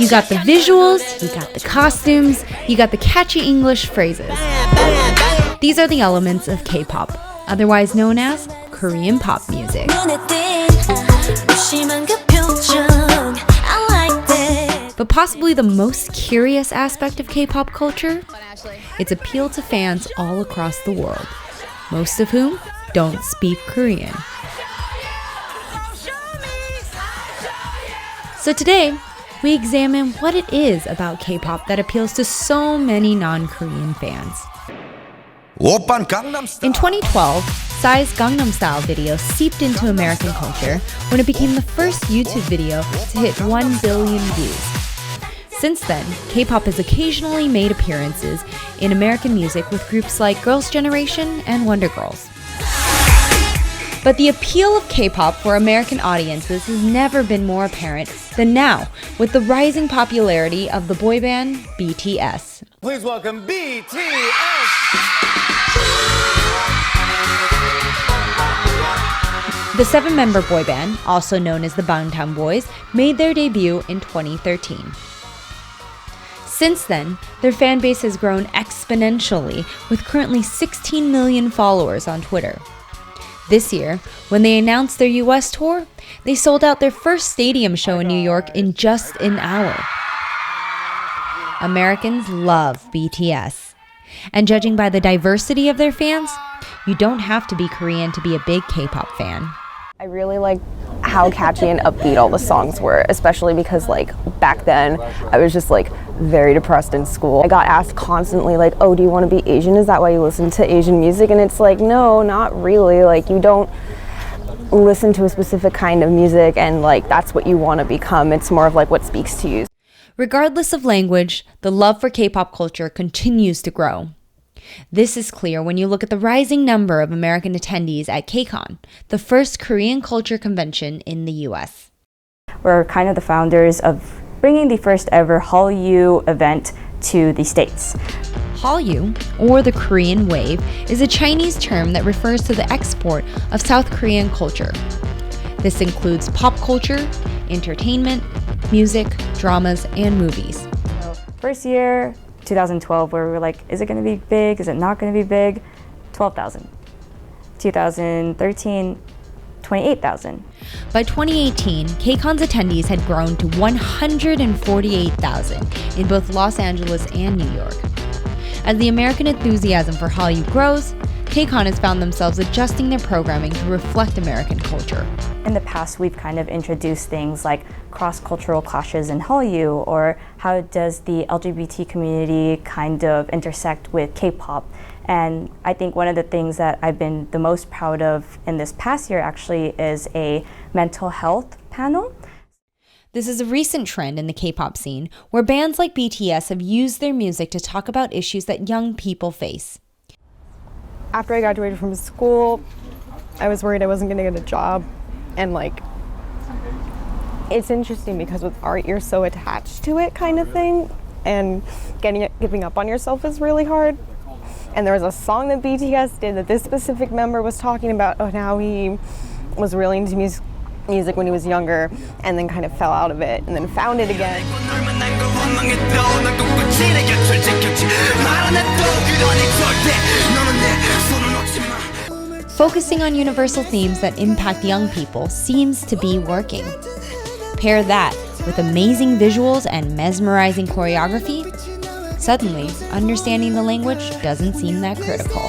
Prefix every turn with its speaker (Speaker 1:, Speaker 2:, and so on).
Speaker 1: You got the visuals, you got the costumes, you got the catchy English phrases. These are the elements of K-pop, otherwise known as Korean pop music. But possibly the most curious aspect of K-pop culture? Its appeal to fans all across the world, most of whom don't speak Korean. So today, we examine what it is about K-pop that appeals to so many non-Korean fans. In 2012, Psy's Gangnam Style video seeped into American culture when it became the first YouTube video to hit 1 billion views. Since then, K-pop has occasionally made appearances in American music with groups like Girls' Generation and Wonder Girls. But the appeal of K-pop for American audiences has never been more apparent than now, with the rising popularity of the boy band BTS.
Speaker 2: Please welcome BTS!
Speaker 1: The 7-member boy band, also known as the Bangtan Boys, made their debut in 2013. Since then, their fan base has grown exponentially, with currently 16 million followers on Twitter. This year, when they announced their US tour, they sold out their first stadium show in New York in just an hour. Americans love BTS. And judging by the diversity of their fans, you don't have to be Korean to be a big K-pop fan.
Speaker 3: I really like how catchy and upbeat all the songs were, especially because back then I was just very depressed in school. I got asked constantly oh, do you want to be Asian? Is that why you listen to Asian music? And it's no, not really. You don't listen to a specific kind of music and that's what you want to become. It's more of what speaks to you.
Speaker 1: Regardless of language, the love for K-pop culture continues to grow. This is clear when you look at the rising number of American attendees at KCON, the first Korean culture convention in the US.
Speaker 4: We're kind of the founders of bringing the first ever Hallyu event to the States.
Speaker 1: Hallyu, or the Korean wave, is a Chinese term that refers to the export of South Korean culture. This includes pop culture, entertainment, music, dramas, and movies.
Speaker 4: So, first year, 2012, where we were is it going to be big? Is it not going to be big? 12,000. 2013, 28,000.
Speaker 1: By 2018, KCON's attendees had grown to 148,000 in both Los Angeles and New York. As the American enthusiasm for Hallyu grows, KCON has found themselves adjusting their programming to reflect American culture.
Speaker 4: In the past, we've kind of introduced things like cross-cultural clashes in Hallyu, or how does the LGBT community kind of intersect with K-pop. And I think one of the things that I've been the most proud of in this past year actually is a mental health panel.
Speaker 1: This is a recent trend in the K-pop scene, where bands like BTS have used their music to talk about issues that young people face.
Speaker 3: After I graduated from school, I was worried I wasn't going to get a job. And it's interesting because with art, you're so attached to it kind of thing. And giving up on yourself is really hard. And there was a song that BTS did that this specific member was talking about how he was really into music when he was younger and then kind of fell out of it and then found it again.
Speaker 1: Focusing on universal themes that impact young people seems to be working. Pair that with amazing visuals and mesmerizing choreography, suddenly understanding the language doesn't seem that critical.